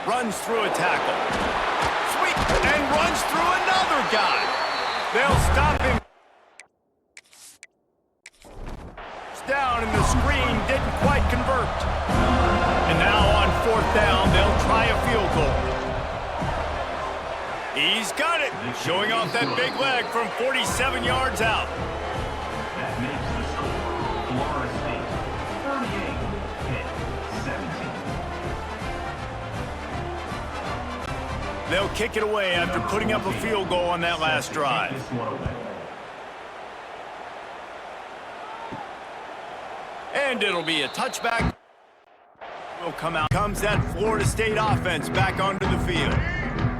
Runs through a tackle. Sweep, and runs through another guy. They'll stop him. Down, and the screen didn't quite convert. And now on 4th down, they'll try a field goal. He's got it, showing off that big leg from 47 yards out. That makes the score. Florida State 38, Pitt 17. They'll kick it away after putting up a field goal on that last drive. And it'll be a touchback. Will come out. Comes that Florida State offense back onto the field.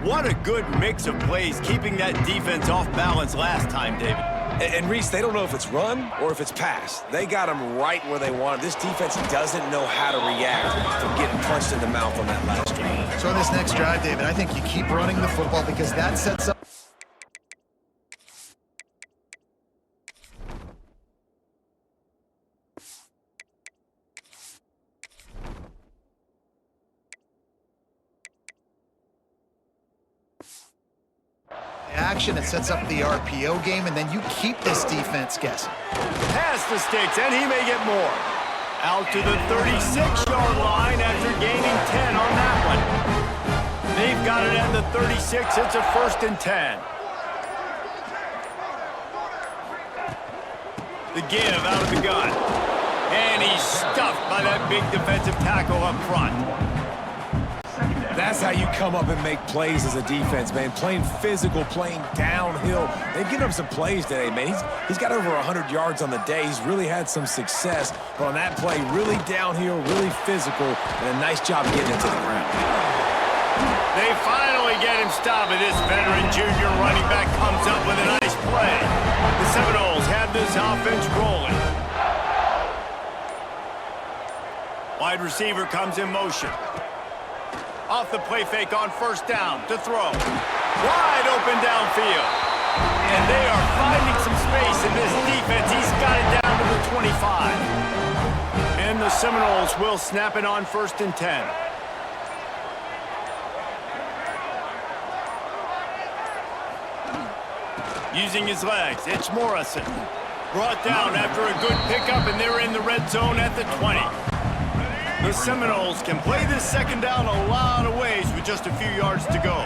What a good mix of plays, keeping that defense off balance last time, David. And Reese, they don't know if it's run or if it's pass. They got them right where they want it. This defense doesn't know how to react from getting punched in the mouth on that last drive. So on this next drive, David, I think you keep running the football because that sets up... action, it sets up the RPO game, and then you keep this defense guessing. Past the sticks, and he may get more. Out to the 36-yard line after gaining 10 on that one. They've got it at the 36. It's a 1st and 10. The give out of the gun. And he's stuffed by that big defensive tackle up front. that's how you come up and make plays as a defense, man. Playing physical, playing downhill. They've given up some plays today, man. He's got over 100 yards on the day. He's really had some success. But on that play, really downhill, really physical, and a nice job getting it to the ground. They finally get him stopped, and this veteran junior running back comes up with a nice play. The Seminoles have this offense rolling. Wide receiver comes in motion. Off the play fake on first down to throw. Wide open downfield. And they are finding some space in this defense. He's got it down to the 25. And the Seminoles will snap it on 1st and 10. Using his legs, it's Morrison. Brought down after a good pickup, and they're in the red zone at the 20. The Seminoles can play this second down a lot of ways with just a few yards to go.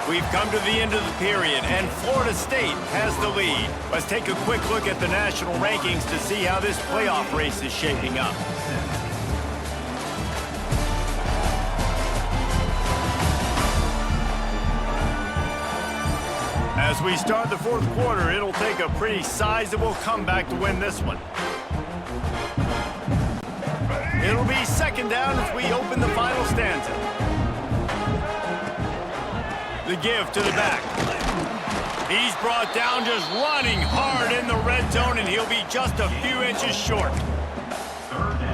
We've come to the end of the period, and Florida State has the lead. Let's take a quick look at the national rankings to see how this playoff race is shaping up. As we start the 4th quarter, it'll take a pretty sizable comeback to win this one. It'll be second down as we open the final stanza. The give to the back. He's brought down just running hard in the red zone, and he'll be just a few inches short.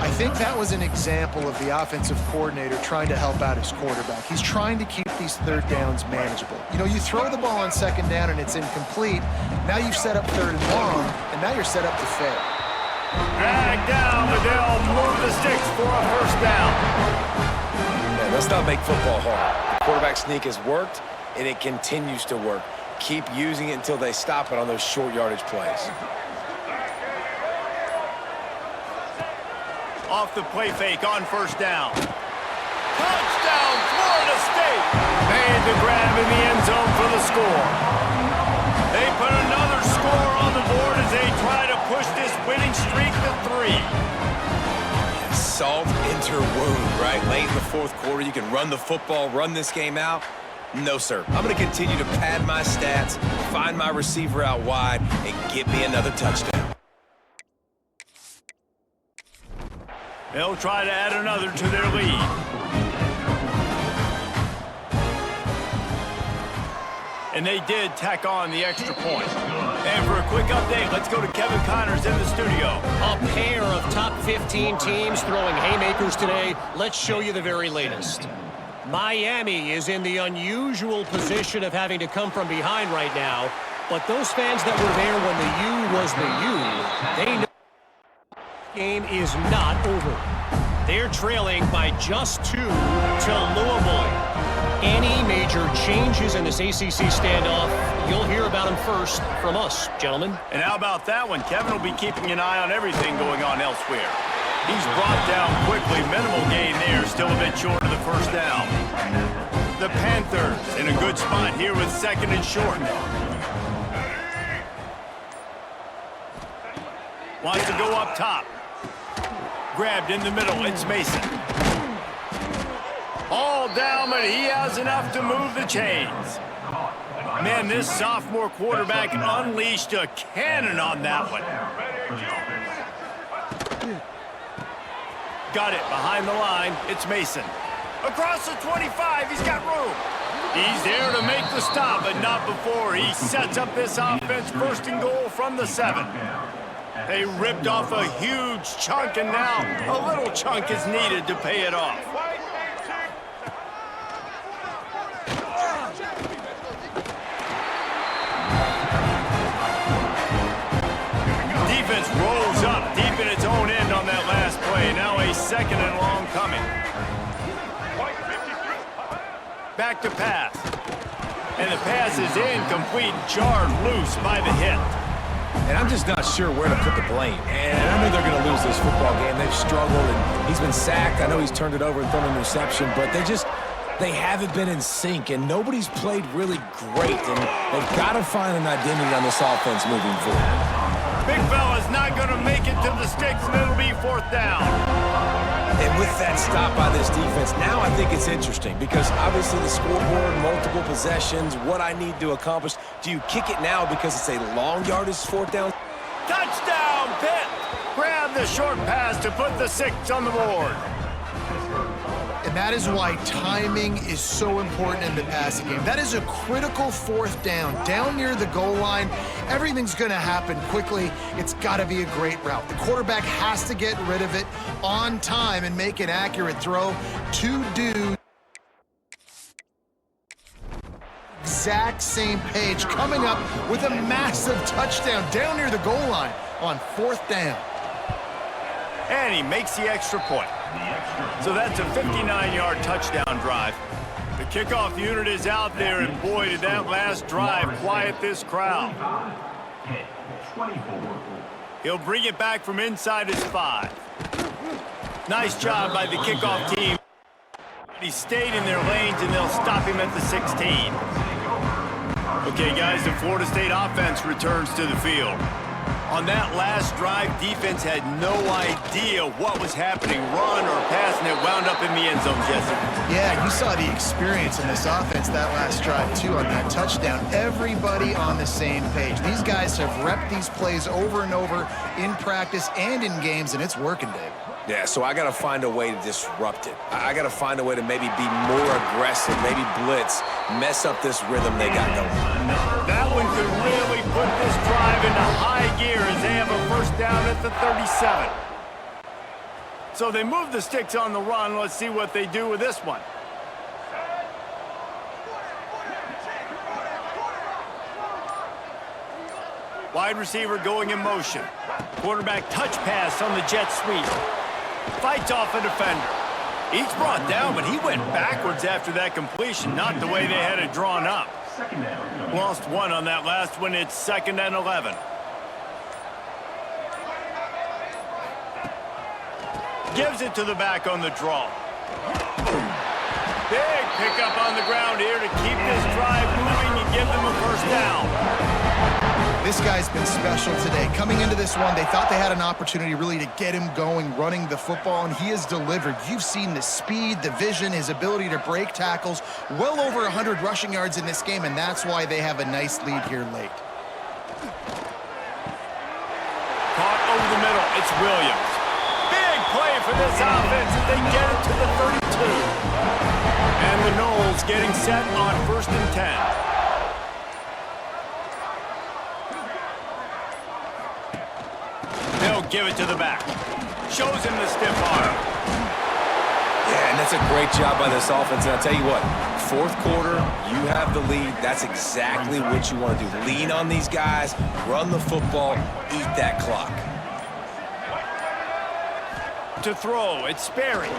I think that was an example of the offensive coordinator trying to help out his quarterback. He's trying to keep these 3rd downs manageable. You know, you throw the ball on 2nd down and it's incomplete. Now you've set up 3rd and long, and now you're set up to fail. Drag down, but they'll move the sticks for a 1st down. Yeah, let's not make football hard. The quarterback sneak has worked, and it continues to work. Keep using it until they stop it on those short yardage plays. Off the play fake on 1st down. Touchdown, Florida State! Made the grab in the end zone for the score. They put another score on the board as they try to push this winning streak to 3. Salt into her wound, right? Late in the 4th quarter, you can run the football, run this game out. No, sir. I'm going to continue to pad my stats, find my receiver out wide, and get me another touchdown. They'll try to add another to their lead. And they did tack on the extra point. And for a quick update, let's go to Kevin Connors in the studio. A pair of top 15 teams throwing haymakers today. Let's show you the very latest. Miami is in the unusual position of having to come from behind right now. But those fans that were there when the U was the U, they know game is not over. They're trailing by just 2 to Louisville. Any major changes in this ACC standoff, you'll hear about them first from us, gentlemen. And how about that one? Kevin will be keeping an eye on everything going on elsewhere. He's brought down quickly. Minimal gain there, still a bit short of the 1st down. The Panthers in a good spot here with 2nd and short. Wants to go up top. Grabbed in the middle, it's Mason. All down, but he has enough to move the chains. Man, this sophomore quarterback unleashed a cannon on that one. Got it behind the line, it's Mason. Across the 25, he's got room. He's there to make the stop, but not before he sets up this offense. 1st and goal from the 7. They ripped off a huge chunk, and now a little chunk is needed to pay it off. Defense rolls up deep in its own end on that last play. Now a 2nd and long coming. Back to pass. And the pass is incomplete, jarred loose by the hit. And I'm just not sure where to put the blame. And I know they're going to lose this football game. They've struggled, and he's been sacked. I know he's turned it over and thrown an interception, but they haven't been in sync, and nobody's played really great. And they've got to find an identity on this offense moving forward. Big fella's not going to make it to the sticks, and it'll be 4th down. And with that stop by this defense, now I think it's interesting because obviously the scoreboard, multiple possessions, what I need to accomplish. Do you kick it now because it's a long yardage 4th down? Touchdown, Pitt! Grab the short pass to put the 6 on the board. And that is why timing is so important in the passing game. That is a critical 4th down near the goal line. Everything's going to happen quickly. It's got to be a great route. The quarterback has to get rid of it on time and make an accurate throw. 2 dudes. Exact same page, coming up with a massive touchdown down near the goal line on 4th down. And he makes the extra point. So that's a 59-yard touchdown drive. The kickoff unit is out there, and boy, did that last drive quiet this crowd. He'll bring it back from inside his 5. Nice job by the kickoff team. He stayed in their lanes, and they'll stop him at the 16. Okay, guys, the Florida State offense returns to the field. On that last drive, defense had no idea what was happening, run or pass, and it wound up in the end zone, Jesse. Yeah, you saw the experience in this offense that last drive, too, on that touchdown. Everybody on the same page. These guys have repped these plays over and over in practice and in games, and it's working, Dave. Yeah, so I got to find a way to disrupt it. I got to find a way to maybe be more aggressive, maybe blitz, mess up this rhythm they got going. That one could really put this drive into high gear as they have a 1st down at the 37. So they move the sticks on the run. Let's see what they do with this one. Wide receiver going in motion. Quarterback touch pass on the jet sweep. Fights off a defender. He's brought down, but he went backwards after that completion, not the way they had it drawn up. Lost 1 on that last one. It's 2nd and 11. Gives it to the back on the draw. Big pickup on the ground here to keep this drive moving and give them a 1st down. This guy's been special today. Coming into this one, they thought they had an opportunity really to get him going, running the football, and he has delivered. You've seen the speed, the vision, his ability to break tackles, well over 100 rushing yards in this game, and that's why they have a nice lead here late. Caught over the middle. It's Williams. Big play for this offense as they get it to the 32. And the Noles getting set on 1st and 10. They'll give it to the back. Shows him the stiff arm. Yeah, and that's a great job by this offense. And I'll tell you what, 4th quarter, you have the lead. That's exactly what you want to do. Lean on these guys, run the football, eat that clock. To throw, it's Sperry.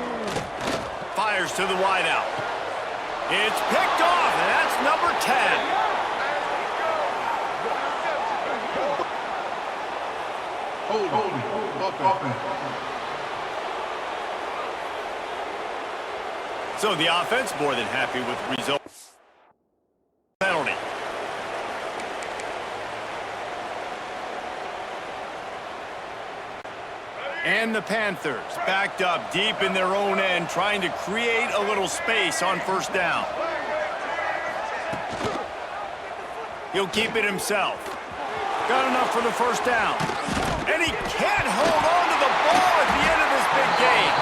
Fires to the wideout. It's picked off, and that's number 10. So the offense more than happy with the result. Penalty. And the Panthers backed up deep in their own end, trying to create a little space on 1st down. He'll keep it himself. Got enough for the 1st down. And he can't hold on to the ball at the end of this big game.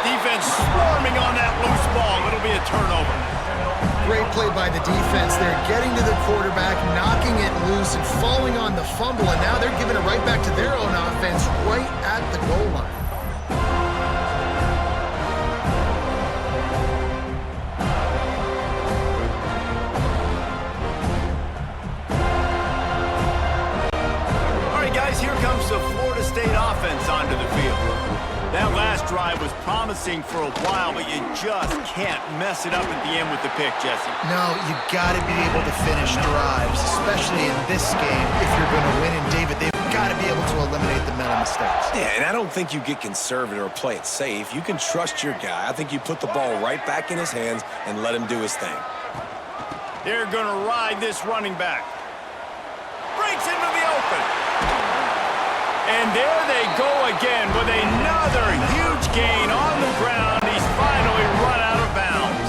Defense swarming on that loose ball. It'll be a turnover. Great play by the defense. They're getting to the quarterback, knocking it loose, and falling on the fumble, and now they're giving it right back to their own offense right at the goal line. Here comes the Florida State offense onto the field. That last drive was promising for a while, but you just can't mess it up at the end with the pick, Jesse. No, you got to be able to finish drives, especially in this game. If you're going to win, and David, they've got to be able to eliminate the mental mistakes. Yeah, and I don't think you get conservative or play it safe. You can trust your guy. I think you put the ball right back in his hands and let him do his thing. They're going to ride this running back. Breaks into the open. And there they go again with another huge gain on the ground. He's finally run out of bounds.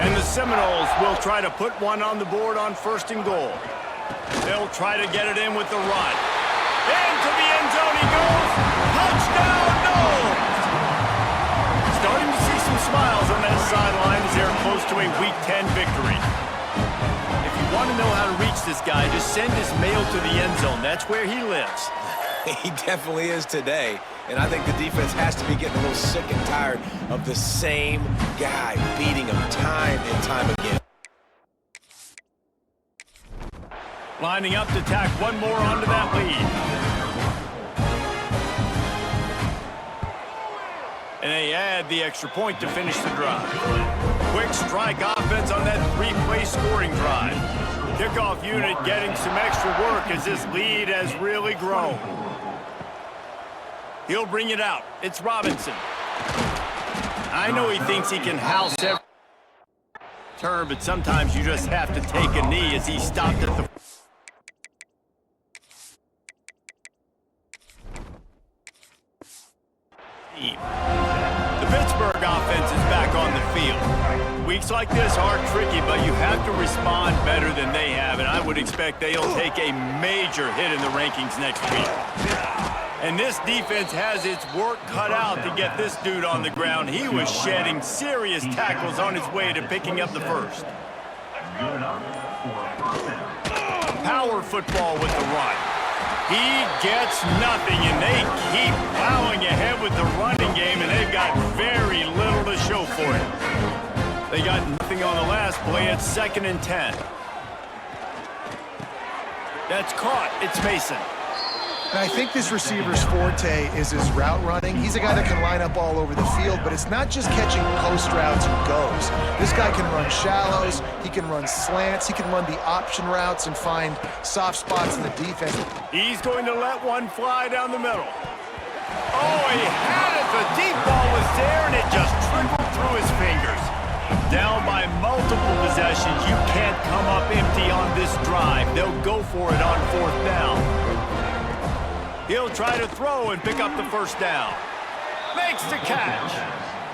And the Seminoles will try to put one on the board on 1st and goal. They'll try to get it in with the run. Into the end zone he goes. Touchdown, Noles! Starting to see some smiles on that sideline as they're close to a Week 10 victory. If you want to know how to reach this guy, just send his mail to the end zone. That's where he lives. He definitely is today. And I think the defense has to be getting a little sick and tired of the same guy beating him time and time again. Lining up to tack one more onto that lead. And they add the extra point to finish the drive. Quick strike offense on that 3-play scoring drive. Kickoff unit getting some extra work as this lead has really grown. He'll bring it out. It's Robinson. I know he thinks he can house every turn, but sometimes you just have to take a knee as he stopped at the... The Pittsburgh offense is back on the field. Weeks like this are tricky, but you have to respond better than they have, and I would expect they'll take a major hit in the rankings next week. And this defense has its work cut out to get this dude on the ground. He was shedding serious tackles on his way to picking up the first. Power football with the run. He gets nothing, and they keep plowing ahead with the running game, and they've got very little to show for it. They got nothing on the last play. It's 2nd and 10. That's caught. It's Mason. And I think this receiver's forte is his route running. He's a guy that can line up all over the field, but it's not just catching post routes and goes. This guy can run shallows, he can run slants, he can run the option routes and find soft spots in the defense. He's going to let one fly down the middle. Oh, he had it. The deep ball was there, and it just trickled through his fingers. Down by multiple possessions, you can't come up empty on this drive. They'll go for it on 4th down. He'll try to throw and pick up the first down. Makes the catch.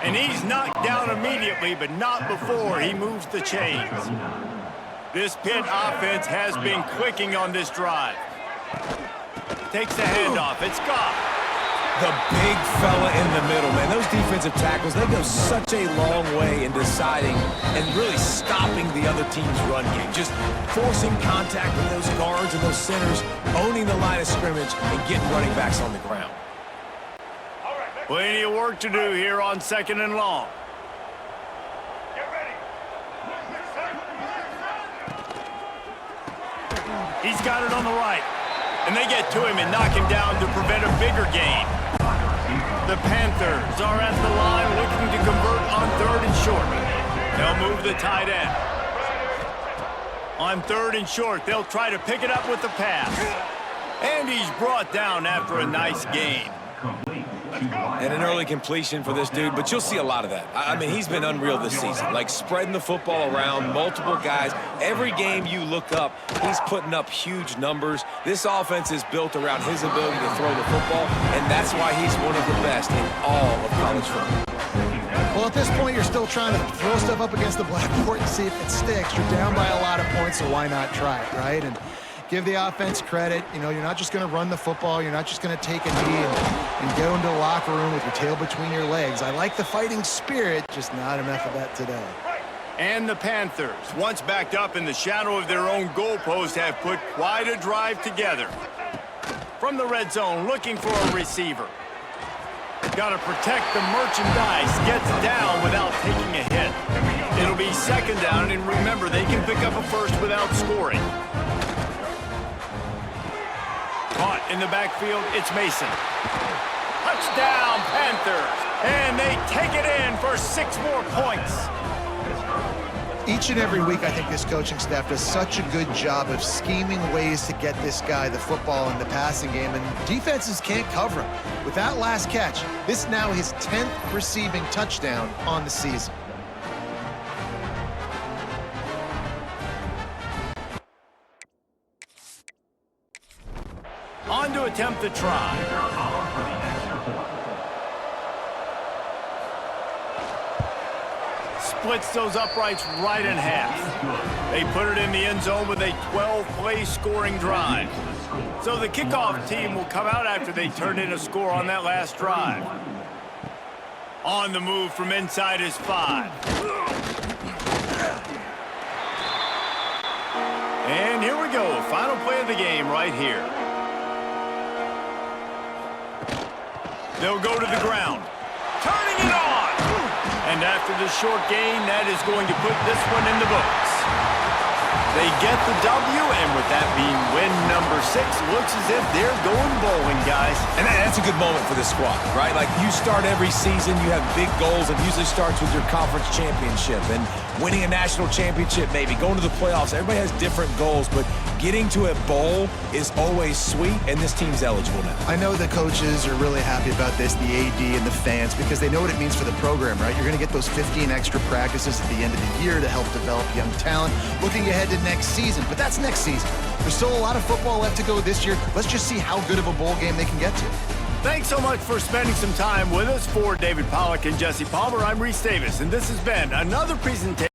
And he's knocked down immediately, but not before he moves the chains. This Pitt offense has been clicking on this drive. Takes the handoff. It's Goff. The big fella in the middle, man. Those defensive tackles, they go such a long way in deciding and really stopping the other team's run game. Just forcing contact with those guards and those centers, owning the line of scrimmage, and getting running backs on the ground. Plenty of work to do here on 2nd and long. He's got it on the right. And they get to him and knock him down to prevent a bigger gain. The Panthers are at the line looking to convert on 3rd and short. They'll move the tight end. On 3rd and short, they'll try to pick it up with the pass. And he's brought down after a nice gain. And an early completion for this dude, but you'll see a lot of that. I mean, he's been unreal this season, like spreading the football around, multiple guys. Every game you look up, he's putting up huge numbers. This offense is built around his ability to throw the football, and that's why he's one of the best in all of college football. Well, at this point, you're still trying to throw stuff up against the blackboard and see if it sticks. You're down by a lot of points, so why not try it, right? And give the offense credit. You know, you're not just going to run the football. You're not just going to take a knee and go into the locker room with your tail between your legs. I like the fighting spirit, just not enough of that today. And the Panthers, once backed up in the shadow of their own goalpost, have put quite a drive together. From the red zone, looking for a receiver. Got to protect the merchandise. Gets down without taking a hit. It'll be 2nd down, and remember, they can pick up a first without scoring. Caught in the backfield, it's Mason. Touchdown, Panthers! And they take it in for 6 more points. Each and every week, I think this coaching staff does such a good job of scheming ways to get this guy the football in the passing game, and defenses can't cover him. With that last catch, this is now his 10th receiving touchdown on the season. on to attempt the try. Splits those uprights right in half. They put it in the end zone with a 12-play scoring drive. So the kickoff team will come out after they turn in a score on that last drive. On the move from inside his 5. And here we go, final play of the game right here. They'll go to the ground. Turning it on! And after the short gain, that is going to put this one in the books. They get the W, and with that being win number 6, looks as if they're going bowling, guys. And that's a good moment for this squad, right? Like, you start every season, you have big goals. It usually starts with your conference championship and winning a national championship, maybe going to the playoffs. Everybody has different goals, but getting to a bowl is always sweet, and this team's eligible now. I know the coaches are really happy about this, the AD and the fans, because they know what it means for the program, right? You're going to get those 15 extra practices at the end of the year to help develop young talent, looking ahead to next season. But that's next season. There's still a lot of football left to go this year. Let's just see how good of a bowl game they can get to. Thanks so much for spending some time with us. For David Pollack and Jesse Palmer, I'm Reese Davis, and this has been another presentation.